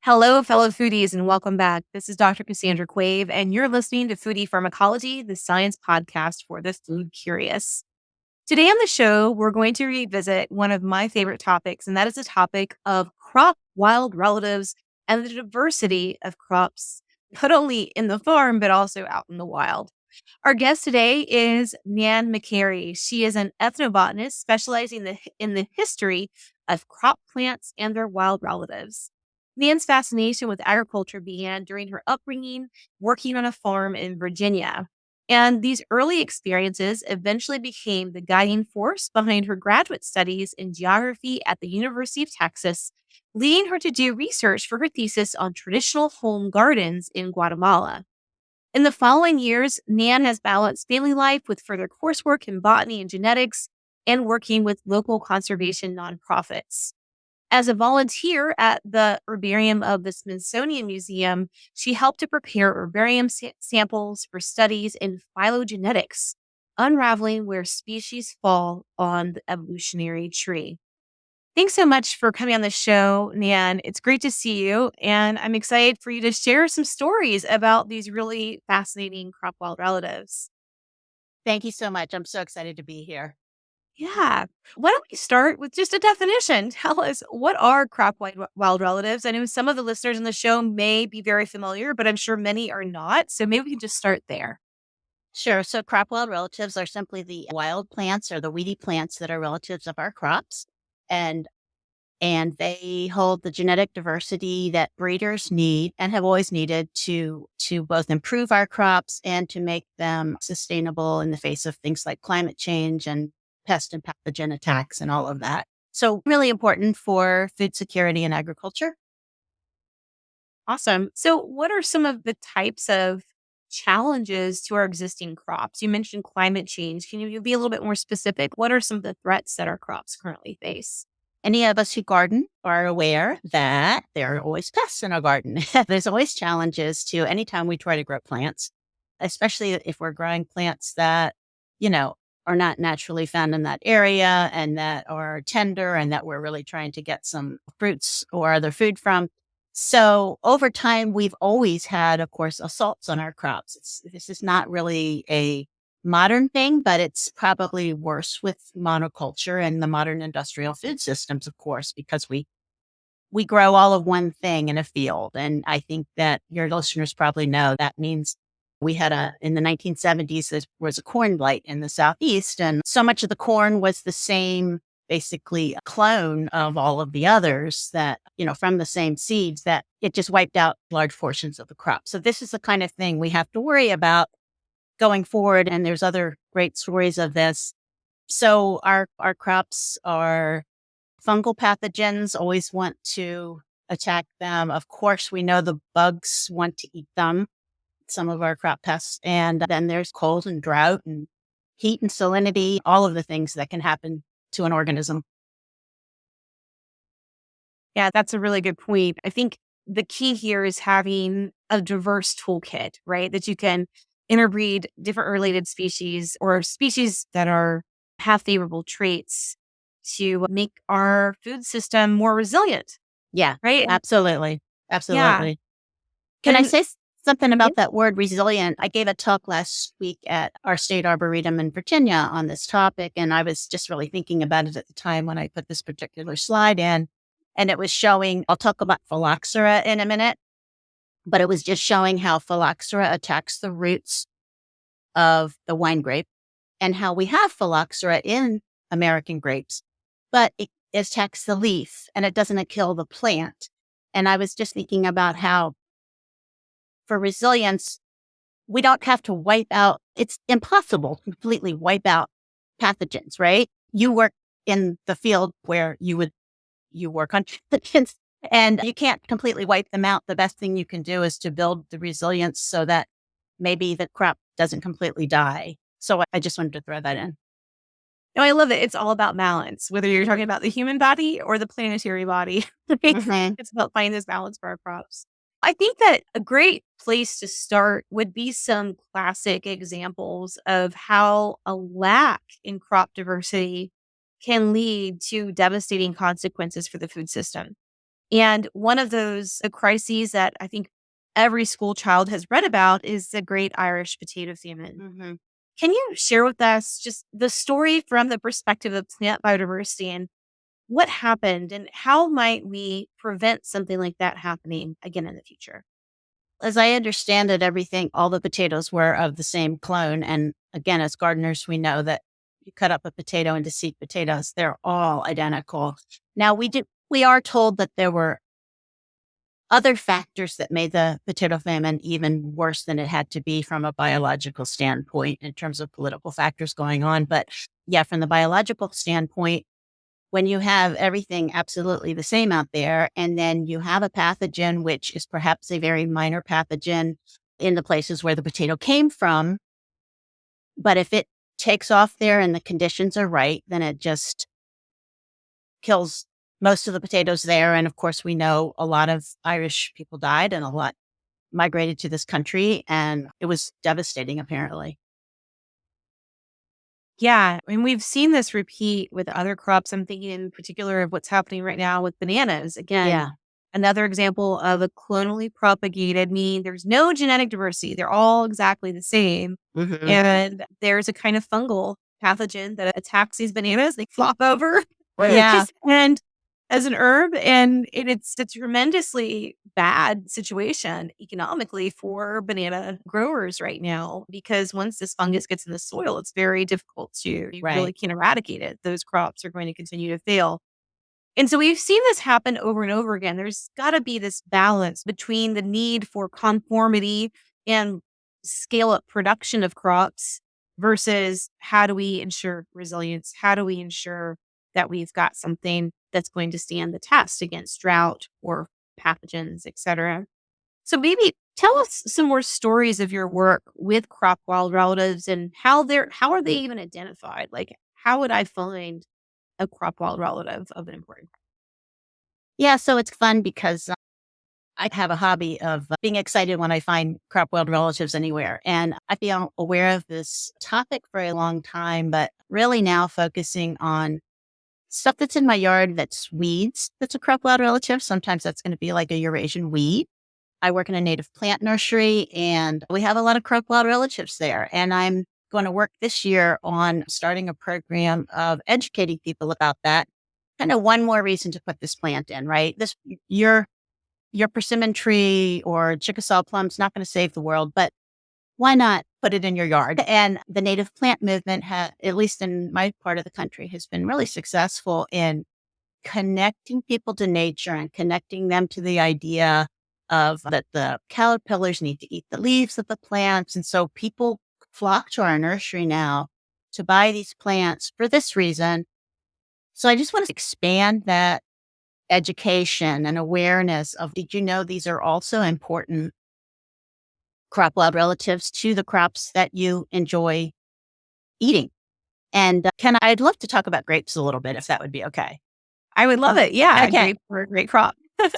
Hello, fellow foodies, and welcome back. This is Dr. Cassandra Quave, and you're listening to Foodie Pharmacology, the science podcast for the food curious. Today on the show, we're going to revisit one of my favorite topics, and that is the topic of crop wild relatives and the diversity of crops, not only in the farm, but also out in the wild. Our guest today is Nan McCarry. She is an ethnobotanist specializing in the history of crop plants and their wild relatives. Nan's fascination with agriculture began during her upbringing working on a farm in Virginia. And these early experiences eventually became the guiding force behind her graduate studies in geography at the University of Texas, leading her to do research for her thesis on traditional home gardens in Guatemala. In the following years, Nan has balanced daily life with further coursework in botany and genetics and working with local conservation nonprofits. As a volunteer at the herbarium of the Smithsonian Museum, she helped to prepare herbarium samples for studies in phylogenetics, unraveling where species fall on the evolutionary tree. Thanks so much for coming on the show, Nan. It's great to see you, and I'm excited for you to share some stories about these really fascinating crop wild relatives. Thank you so much. I'm so excited to be here. Yeah. Why don't we start with just a definition? Tell us, what are crop wild relatives? I know some of the listeners on the show may be very familiar, but I'm sure many are not. So maybe we can just start there. Sure. So crop wild relatives are simply the wild plants or the weedy plants that are relatives of our crops. And they hold the genetic diversity that breeders need and have always needed to both improve our crops and to make them sustainable in the face of things like climate change and pest and pathogen attacks and all of that. So really important for food security and agriculture. Awesome. So, what are some of the types of challenges to our existing crops? You mentioned climate change. Can you be a little bit more specific? What are some of the threats that our crops currently face? Any of us who garden are aware that there are always pests in our garden. There's always challenges to anytime we try to grow plants, especially if we're growing plants that, are not naturally found in that area and that are tender and that we're really trying to get some fruits or other food from. So over time, we've always had, of course, assaults on our crops. This is not really a modern thing, but it's probably worse with monoculture and the modern industrial food systems, of course, because we grow all of one thing in a field. And I think that your listeners probably know that means we had in the 1970s, there was a corn blight in the Southeast, and so much of the corn was the same, basically a clone of all of the others that, from the same seeds, that it just wiped out large portions of the crop. So this is the kind of thing we have to worry about going forward. And there's other great stories of this. So our crops are fungal pathogens, always want to attack them. Of course, we know the bugs want to eat them, some of our crop pests. And then there's cold and drought and heat and salinity, all of the things that can happen to an organism. Yeah, that's a really good point. I think the key here is having a diverse toolkit, right? That you can interbreed different related species or species that have favorable traits to make our food system more resilient, Yeah, right? absolutely. Yeah. Absolutely. Can I And say something yeah, about that word resilient? I gave a talk last week at our state arboretum in Virginia on this topic, and I was just really thinking about it at the time when I put this particular slide in. And it was showing, I'll talk about phylloxera in a minute, but it was just showing how phylloxera attacks the roots of the wine grape and how we have phylloxera in American grapes, but it attacks the leaf and it doesn't kill the plant. And I was just thinking about how for resilience, we don't have to wipe out, it's impossible to completely wipe out pathogens, right? You work in the field where you work on pathogens and you can't completely wipe them out. The best thing you can do is to build the resilience so that maybe the crop doesn't completely die. So I just wanted to throw that in. no, I love it. It's all about balance, whether you're talking about the human body or the planetary body. Right? Mm-hmm. It's about finding this balance for our crops. I think that a great place to start would be some classic examples of how a lack in crop diversity can lead to devastating consequences for the food system. And one of those crises that I think every school child has read about is the Great Irish Potato Famine. Hmm. Can you share with us just the story from the perspective of plant biodiversity and what happened and how might we prevent something like that happening again in the future? As I understand it, all the potatoes were of the same clone. And again, as gardeners, we know that you cut up a potato into seed potatoes, they're all identical. Now, we are told that there were other factors that made the potato famine even worse than it had to be from a biological standpoint in terms of political factors going on. But yeah, from the biological standpoint, when you have everything absolutely the same out there, and then you have a pathogen, which is perhaps a very minor pathogen in the places where the potato came from, but if it takes off there and the conditions are right, then it just kills most of the potatoes there. And of course, we know a lot of Irish people died and a lot migrated to this country, and it was devastating, apparently. Yeah, and we've seen this repeat with other crops. I'm thinking in particular of what's happening right now with bananas. Again, Yeah. another example of a clonally propagated, meaning there's no genetic diversity. They're all exactly the same. Hmm. And there's a kind of fungal pathogen that attacks these bananas. They flop over. Yeah. And as an herb, and it's a tremendously bad situation economically for banana growers right now, because once this fungus gets in the soil, it's very difficult to you really Right. can't eradicate it. Those crops are going to continue to fail. And so we've seen this happen over and over again. There's got to be this balance between the need for conformity and scale up production of crops versus how do we ensure resilience? How do we ensure that we've got something that's going to stand the test against drought or pathogens, et cetera? So maybe tell us some more stories of your work with crop wild relatives and how are they even identified? Like how would I find a crop wild relative of an important? Yeah. So it's fun because I have a hobby of being excited when I find crop wild relatives anywhere. And I've been aware of this topic for a long time, but really now focusing on stuff that's in my yard that's weeds, that's a crop wild relative. Sometimes that's going to be like a Eurasian weed. I work in a native plant nursery and we have a lot of crop wild relatives there. And I'm going to work this year on starting a program of educating people about that. Kind of one more reason to put this plant in, right? Your your persimmon tree or Chickasaw plum's not going to save the world, but why not put it in your yard? And the native plant movement, at least in my part of the country, has been really successful in connecting people to nature and connecting them to the idea of that the caterpillars need to eat the leaves of the plants. And so people flock to our nursery now to buy these plants for this reason. So I just want to expand that education and awareness of, did you know these are also important crop wild relatives to the crops that you enjoy eating? And I'd love to talk about grapes a little bit, if that would be okay. I would love it. Yeah, Okay. grape for a great crop.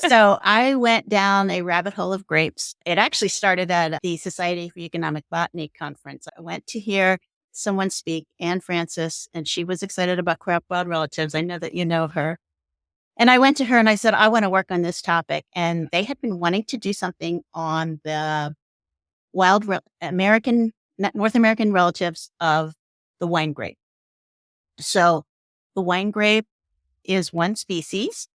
So I went down a rabbit hole of grapes. It actually started at the Society for Economic Botany conference. I went to hear someone speak, Anne Francis, and she was excited about crop wild relatives. I know that you know her. And I went to her and I said, I want to work on this topic. And they had been wanting to do something on the North American relatives of the wine grape. So the wine grape is one species.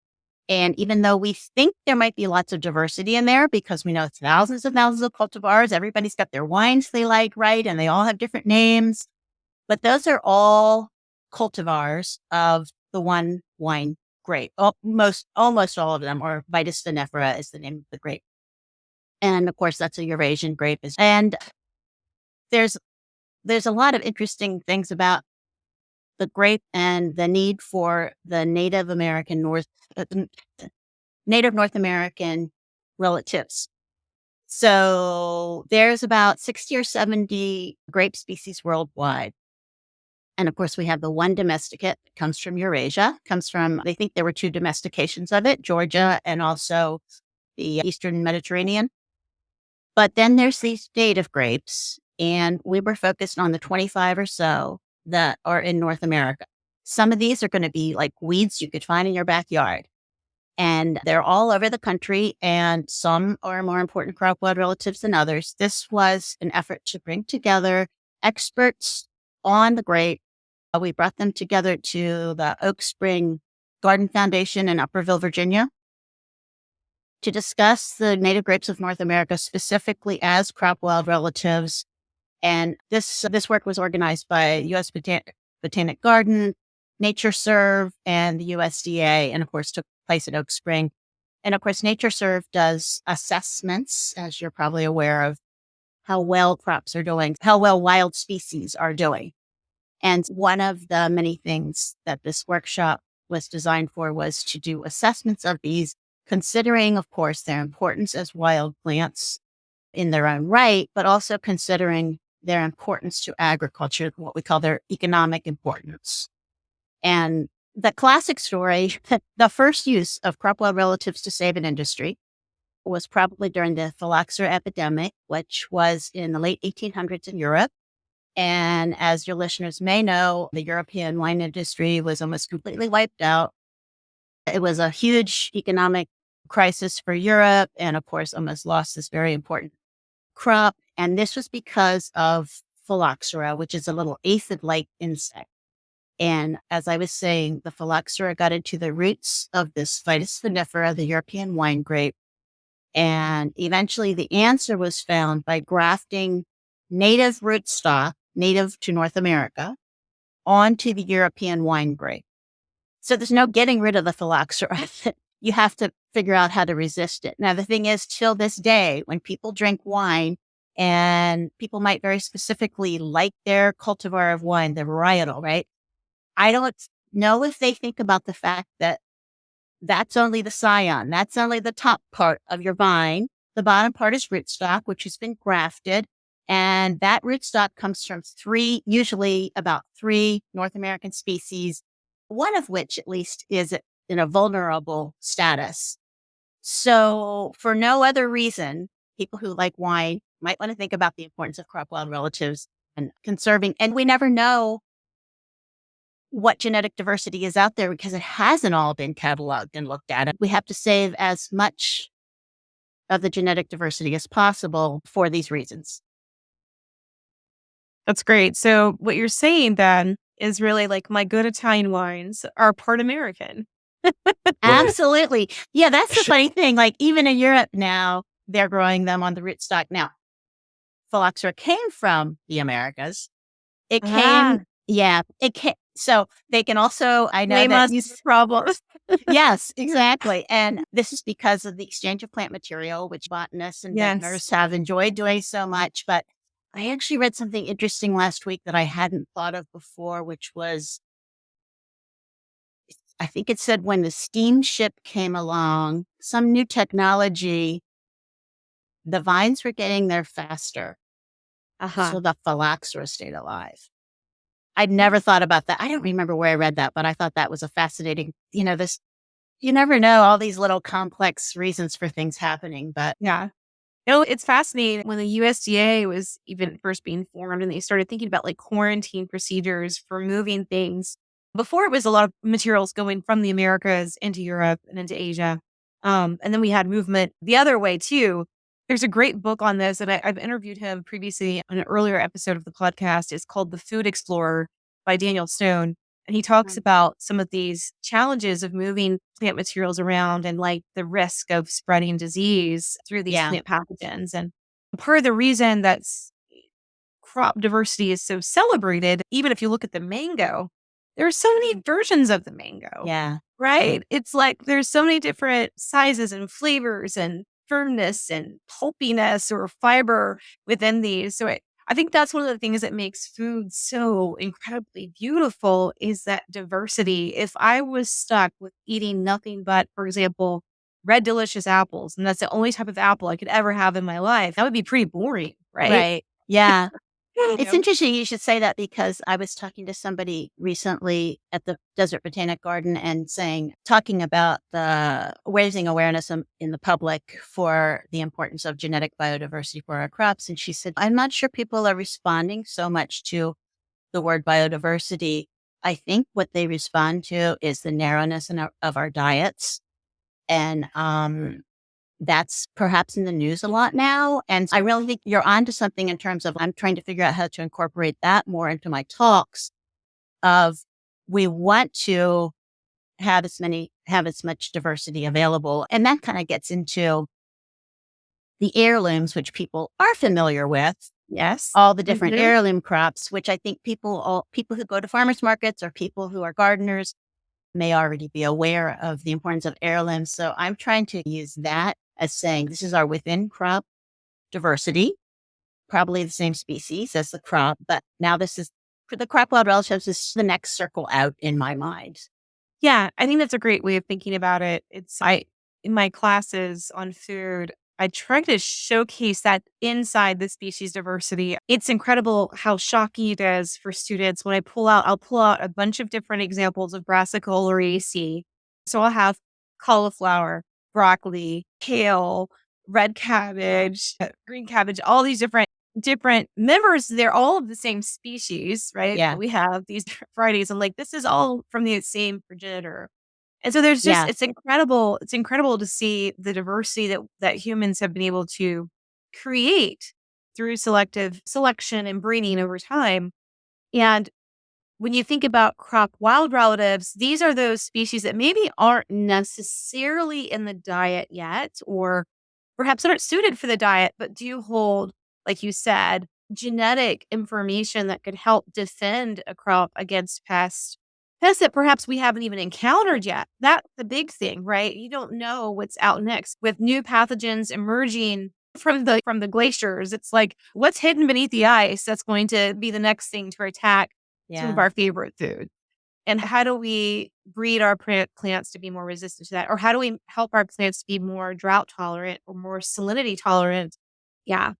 And even though we think there might be lots of diversity in there because we know thousands of cultivars, everybody's got their wines they like, right? And they all have different names. But those are all cultivars of the one wine grape. Almost all of them, or Vitis vinifera is the name of the grape. And of course, that's a Eurasian grape. And there's a lot of interesting things about the grape and the need for the Native North American relatives. So there's about 60 or 70 grape species worldwide. And of course, we have the one domesticate that comes from Eurasia, they think there were two domestications of it, Georgia and also the Eastern Mediterranean. But then there's these native grapes, and we were focused on the 25 or so that are in North America. Some of these are going to be like weeds you could find in your backyard. And they're all over the country, and some are more important crop wild relatives than others. This was an effort to bring together experts on the grape. We brought them together to the Oak Spring Garden Foundation in Upperville, Virginia, to discuss the native grapes of North America specifically as crop wild relatives. And this work was organized by U.S. Botanic Garden, Nature Serve, and the USDA, and of course took place at Oak Spring. And of course, Nature Serve does assessments, as you're probably aware of, how well crops are doing, how well wild species are doing. And one of the many things that this workshop was designed for was to do assessments of these, considering, of course, their importance as wild plants in their own right, but also considering their importance to agriculture, what we call their economic importance. And the classic story, the first use of crop wild relatives to save an industry was probably during the phylloxera epidemic, which was in the late 1800s in Europe. And as your listeners may know, the European wine industry was almost completely wiped out. It was a huge economic crisis for Europe, and of course, almost lost this very important crop. And this was because of phylloxera, which is a little aphid-like insect. And as I was saying, the phylloxera got into the roots of this Vitis vinifera, the European wine grape. And eventually the answer was found by grafting native rootstock, native to North America, onto the European wine grape. So there's no getting rid of the phylloxera. You have to figure out how to resist it. Now, the thing is, till this day, when people drink wine, and people might very specifically like their cultivar of wine, the varietal, right? I don't know if they think about the fact that that's only the scion. That's only the top part of your vine. The bottom part is rootstock, which has been grafted. And that rootstock comes from usually about three North American species, one of which at least is in a vulnerable status. So for no other reason, people who like wine might want to think about the importance of crop wild relatives and conserving. And we never know what genetic diversity is out there because it hasn't all been cataloged and looked at. We have to save as much of the genetic diversity as possible for these reasons. That's great. So what you're saying then is really like my good Italian wines are part American. Absolutely. Yeah, that's the funny thing. Like even in Europe now, they're growing them on the rootstock. Now, phylloxera came from the Americas. It came, it came. So they can also, I know Blame that us for problems. Yes, exactly. And this is because of the exchange of plant material, which botanists and vintners have enjoyed doing so much. But I actually read something interesting last week that I hadn't thought of before, which was, I think it said when the steamship came along, some new technology, the vines were getting there faster. So the phylloxera stayed alive. I'd never thought about that. I don't remember where I read that, but I thought that was a fascinating, you never know all these little complex reasons for things happening, but Yeah. No, it's fascinating when the USDA was even first being formed and they started thinking about like quarantine procedures for moving things. Before it was a lot of materials going from the Americas into Europe and into Asia. And then we had movement the other way too. There's a great book on this, and I've interviewed him previously on an earlier episode of the podcast. It's called The Food Explorer by Daniel Stone. And he talks about some of these challenges of moving plant materials around and like the risk of spreading disease through these plant pathogens. And part of the reason that crop diversity is so celebrated, even if you look at the mango, there are so many versions of the mango. Yeah. Right? It's like there's so many different sizes and flavors and firmness and pulpiness or fiber within these. So I think that's one of the things that makes food so incredibly beautiful is that diversity. If I was stuck with eating nothing but, for example, red delicious apples, and that's the only type of apple I could ever have in my life, that would be pretty boring, right? Right. Yeah. You It's know? interesting you should say that because I was talking to somebody recently at the Desert Botanic Garden and talking about the raising awareness in the public for the importance of genetic biodiversity for our crops. And she said, I'm not sure people are responding so much to the word biodiversity. I think what they respond to is the narrowness of our diets And that's perhaps in the news a lot now. And I really think you're onto something in terms of I'm trying to figure out how to incorporate that more into my talks of we want to have as much diversity available. And that kind of gets into the heirlooms, which people are familiar with, Yes. all the different Mhm. heirloom crops, which I think people who go to farmers markets or people who are gardeners may already be aware of the importance of heirlooms. So I'm trying to use that as saying this is our within crop diversity, probably the same species as the crop, but now this is for the crop wild relatives is the next circle out in my mind. Yeah, I think that's a great way of thinking about it. I in my classes on food, I try to showcase that inside the species diversity. It's incredible how shocking it is for students when I'll pull out a bunch of different examples of brassica oleracea. So I'll have cauliflower, broccoli, kale, red cabbage, green cabbage, all these different members. They're all of the same species, right? Yeah. But we have these different varieties. And like, this is all from the same progenitor. And so there's just Yeah. it's incredible to see the diversity that humans have been able to create through selective selection and breeding over time. And when you think about crop wild relatives, these are those species that maybe aren't necessarily in the diet yet, or perhaps aren't suited for the diet, but do hold, like you said, genetic information that could help defend a crop against pests that perhaps we haven't even encountered yet. That's the big thing, right? You don't know what's out next with new pathogens emerging from the glaciers. It's like what's hidden beneath the ice that's going to be the next thing to attack some of Yeah. our favorite food. And how do we breed our plants to be more resistant to that? Or how do we help our plants be more drought tolerant or more salinity tolerant? Yeah.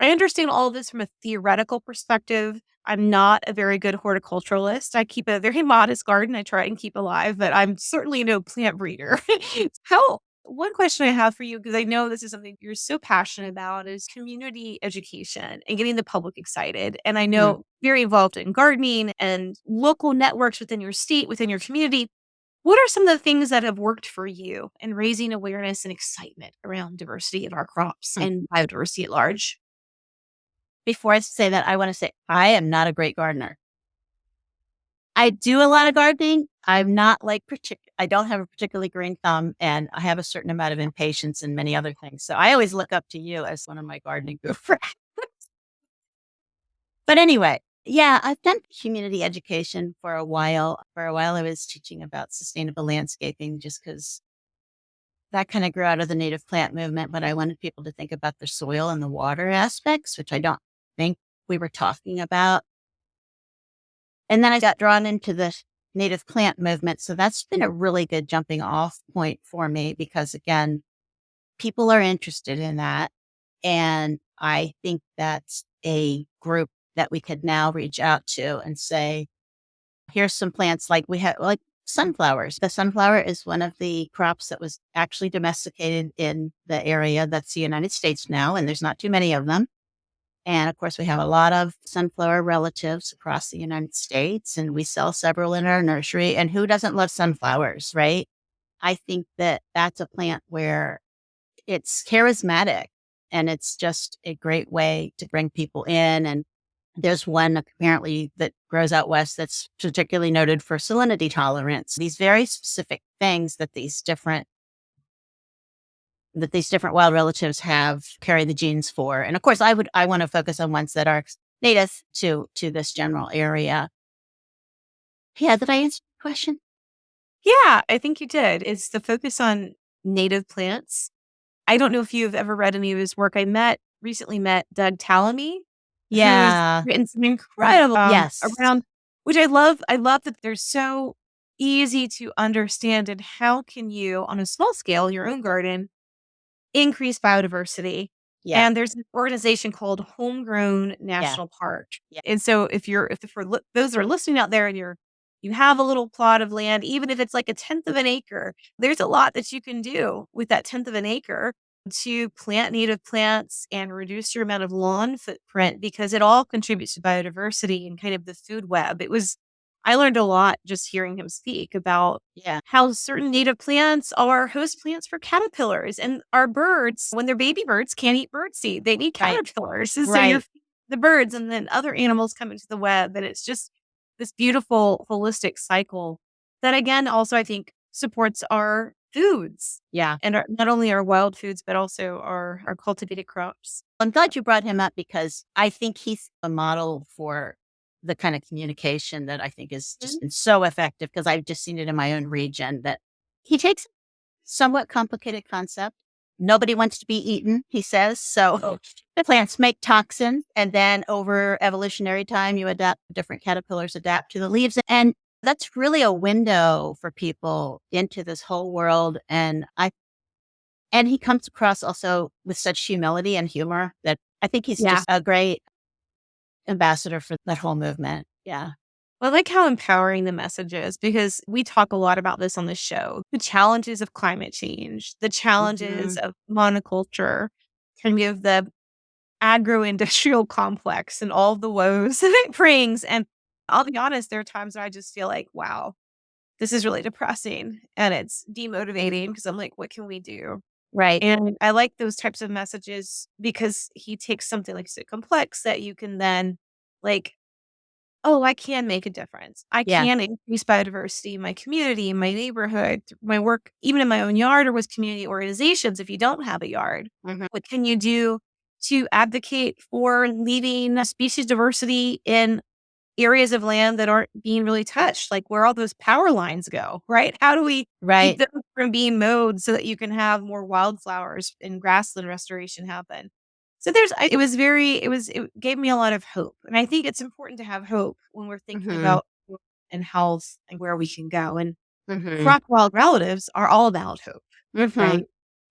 I understand all of this from a theoretical perspective. I'm not a very good horticulturalist. I keep a very modest garden I try and keep alive, but I'm certainly no plant breeder. How One question I have for you, because I know this is something you're so passionate about, is community education and getting the public excited. And I Mhm. know very involved in gardening and local networks within your state, within your community. What are some of the things that have worked for you in raising awareness and excitement around diversity of our crops Hmm. and biodiversity at large? Before I say that, I want to say I am not a great gardener. I do a lot of gardening. I'm not like I don't have a particularly green thumb and I have a certain amount of impatience and many other things. So I always look up to you as one of my gardening gurus. But anyway, yeah, I've done community education for a while. For a while, I was teaching about sustainable landscaping just because that kind of grew out of the native plant movement. But I wanted people to think about the soil and the water aspects, which I don't think we were talking about. And then I got drawn into the native plant movement. So that's been a really good jumping off point for me because, again, people are interested in that. And I think that's a group that we could now reach out to and say, here's some plants like we have, like sunflowers. The sunflower is one of the crops that was actually domesticated in the area that's the United States now, and there's not too many of them. And of course, we have a lot of sunflower relatives across the United States, and we sell several in our nursery. And who doesn't love sunflowers, right? I think that that's a plant where it's charismatic and it's just a great way to bring people in. And there's one apparently that grows out west that's particularly noted for salinity tolerance. These very specific things that these different wild relatives have carry the genes for. And of course, I want to focus on ones that are native to this general area. Yeah, did I answer the question? Yeah, I think you did. It's the focus on native plants. I don't know if you've ever read any of his work. Recently met Doug Tallamy, who's Yeah. written some incredible Yes. around, which I love. I love that they're so easy to understand. And how can you, on a small scale, your own garden, increase biodiversity? Yeah. And there's an organization called Homegrown Yeah. National Park. Yeah. And so if for those that are listening out there and you have a little plot of land, even if it's like a tenth of an acre, there's a lot that you can do with that tenth of an acre to plant native plants and reduce your amount of lawn footprint because it all contributes to biodiversity and kind of the food web. I learned a lot just hearing him speak about Yeah. how certain native plants are host plants for caterpillars. And our birds, when they're baby birds, can't eat birdseed. They need Right. caterpillars. And so you're Right. feeding the birds and then other animals come into the web. And it's just this beautiful holistic cycle that, again, also I think supports our foods Yeah. and not only our wild foods, but also our cultivated crops. I'm glad you brought him up because I think he's a model for the kind of communication that I think has just Mhm. been so effective because I've just seen it in my own region that he takes a somewhat complicated concept. Nobody wants to be eaten, he says. So the plants make toxins, and then over evolutionary time, you adapt, different caterpillars adapt to the leaves. And that's really a window for people into this whole world. And he comes across also with such humility and humor that I think he's Yeah. just a great ambassador for that whole movement. Yeah. Well, I like how empowering the message is because we talk a lot about this on the show. The challenges of climate change, the challenges Mhm. of monoculture, kind of the agro-industrial complex and all the woes that it brings. And I'll be honest, there are times where I just feel like, wow, this is really depressing and it's demotivating because I'm like, what can we do? Right. And I like those types of messages because he takes something like so complex that you can then like, oh, I can make a difference. I Yeah. can increase biodiversity in my community, in my neighborhood, through my work, even in my own yard or with community organizations. If you don't have a yard, Mhm. what can you do to advocate for leaving species diversity in areas of land that aren't being really touched, like where all those power lines go, right? How do we keep Right. them from being mowed so that you can have more wildflowers and grassland restoration happen? So it was it gave me a lot of hope. And I think it's important to have hope when we're thinking Mhm. about health and health and where we can go. And Mhm. crop wild relatives are all about hope, Mhm. right?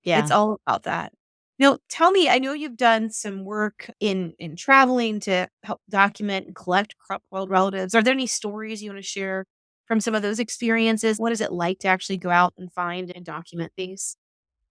It's Yeah. all about that. Now, tell me, I know you've done some work in traveling to help document and collect crop wild relatives. Are there any stories you want to share from some of those experiences? What is it like to actually go out and find and document these?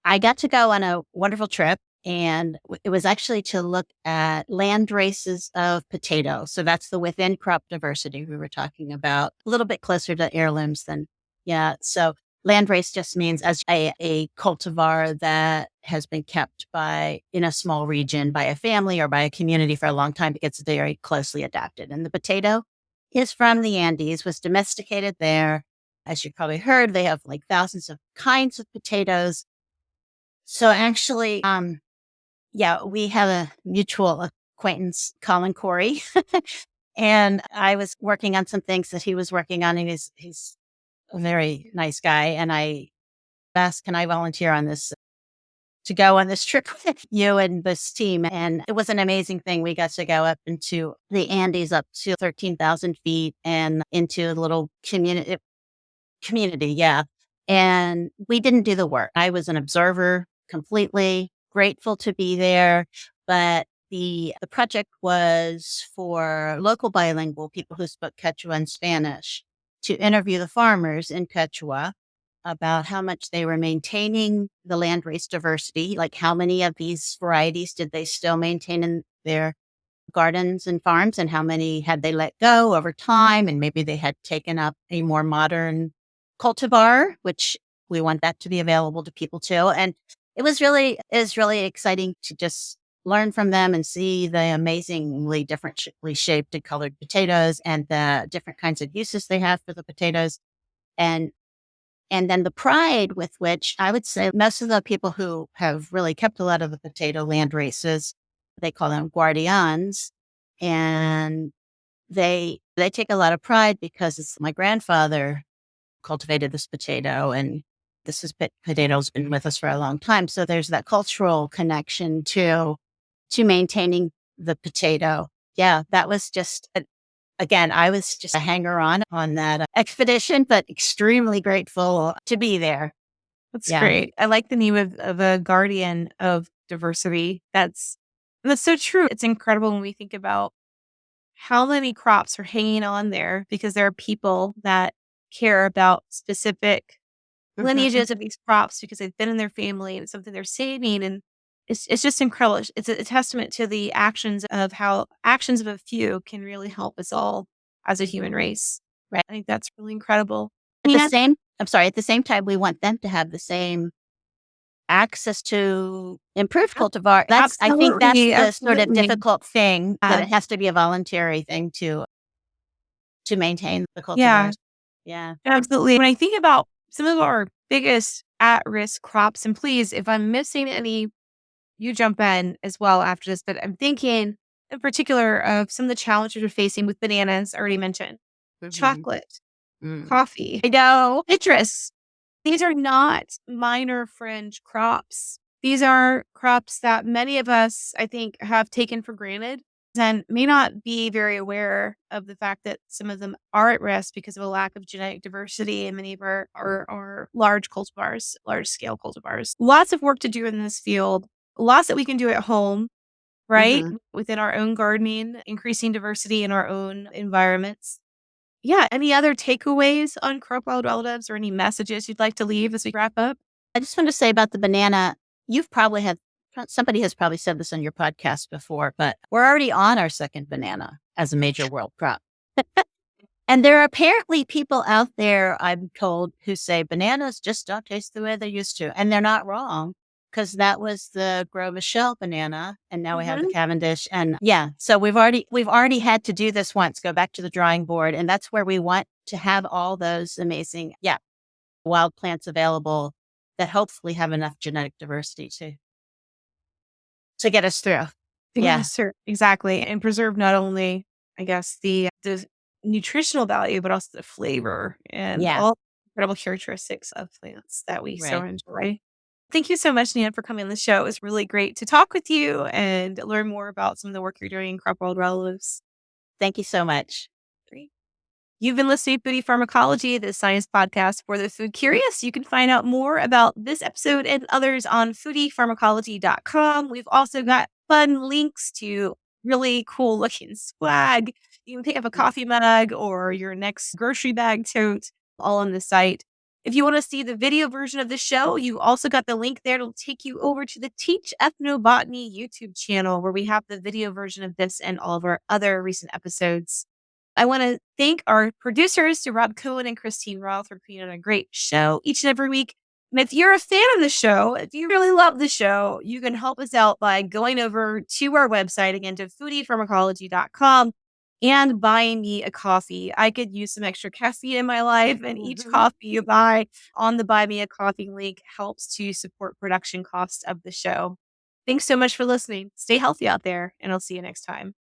I got to go on a wonderful trip, and it was actually to look at land races of potatoes. So that's the within crop diversity we were talking about, a little bit closer to heirlooms than, yeah. So land race just means as a cultivar that has been kept by in a small region by a family or by a community for a long time. It gets very closely adapted. And the potato is from the Andes, was domesticated there. As you probably heard, they have like thousands of kinds of potatoes. So actually, yeah, we have a mutual acquaintance, Colin Corey, and I was working on some things that he was working on, and he's a very nice guy. And I asked, "Can I volunteer on this to go on this trip with you and this team?" And it was an amazing thing. We got to go up into the Andes, up to 13,000 feet, and into a little community, yeah. And we didn't do the work. I was an observer completely, grateful to be there, but the project was for local bilingual people who spoke Quechua and Spanish to interview the farmers in Quechua about how much they were maintaining the land race diversity, like how many of these varieties did they still maintain in their gardens and farms, and how many had they let go over time, and maybe they had taken up a more modern cultivar, which we want that to be available to people too. And it was really exciting to just learn from them and see the amazingly differently shaped and colored potatoes and the different kinds of uses they have for the potatoes. And and then the pride with which I would say most of the people who have really kept a lot of the potato land races, they call them guardians, and they take a lot of pride because it's my grandfather cultivated this potato, and this is potato's been with us for a long time. So there's that cultural connection to maintaining the potato. Yeah, that was just again, I was just a hanger on that expedition, but extremely grateful to be there. That's Yeah. great. I like the name of a guardian of diversity. That's so true. It's incredible when we think about how many crops are hanging on there because there are people that care about specific Mhm. lineages of these crops because they've been in their family and it's something they're saving. And it's just incredible. It's a testament to the actions of how actions of a few can really help us all as a human race. Right. I think that's really incredible. At the Yeah. same I'm sorry, at the same time, we want them to have the same access to improved cultivar. I think that's Absolutely, the sort of absolutely. difficult thing, that Yeah, it has to be a voluntary thing to maintain the yeah, cultivars. Yeah. absolutely. When I think about some of our biggest at-risk crops, and please, if I'm missing any, you jump in as well after this, but I'm thinking in particular of some of the challenges we're facing with bananas, already mentioned, Mhm. chocolate, Mm. coffee, I know, citrus. These are not minor fringe crops. These are crops that many of us, I think, have taken for granted and may not be very aware of the fact that some of them are at risk because of a lack of genetic diversity in many of our large cultivars, large scale cultivars. Lots of work to do in this field, lots that we can do at home, right? Mhm. Within our own gardening, increasing diversity in our own environments. Yeah, any other takeaways on crop wild relatives or any messages you'd like to leave as we wrap up? I just want to say about the banana, you've probably had somebody has probably said this on your podcast before, but we're already on our second banana as a major world crop. And there are apparently people out there, I'm told, who say bananas just don't taste the way they used to. And they're not wrong, because that was the Gros Michel banana. And now we have the Mhm. Cavendish. And yeah, so we've already had to do this once, go back to the drawing board. And that's where we want to have all those amazing, yeah, wild plants available that hopefully have enough genetic diversity to get us through. Yeah. Yes, sir. Exactly. And preserve not only, I guess, the nutritional value, but also the flavor and Yeah. all incredible characteristics of plants that we so Right. enjoy. Thank you so much, Nan, for coming on the show. It was really great to talk with you and learn more about some of the work you're doing in crop world relatives. Thank you so much. Great. You've been listening to Foodie Pharmacology, the science podcast for the food curious. You can find out more about this episode and others on foodiepharmacology.com. We've also got fun links to really cool looking swag. You can pick up a coffee mug or your next grocery bag tote, all on the site. If you want to see the video version of the show, you also got the link there. It'll take you over to the Teach Ethnobotany YouTube channel where we have the video version of this and all of our other recent episodes. I want to thank our producers, to Rob Cohen and Christine Roth, for putting on a great show each and every week. And if you're a fan of the show, if you really love the show, you can help us out by going over to our website again to foodiepharmacology.com and buying me a coffee. I could use some extra caffeine in my life, and each Mhm. coffee you buy on the Buy Me a Coffee link helps to support production costs of the show. Thanks so much for listening. Stay healthy out there, and I'll see you next time.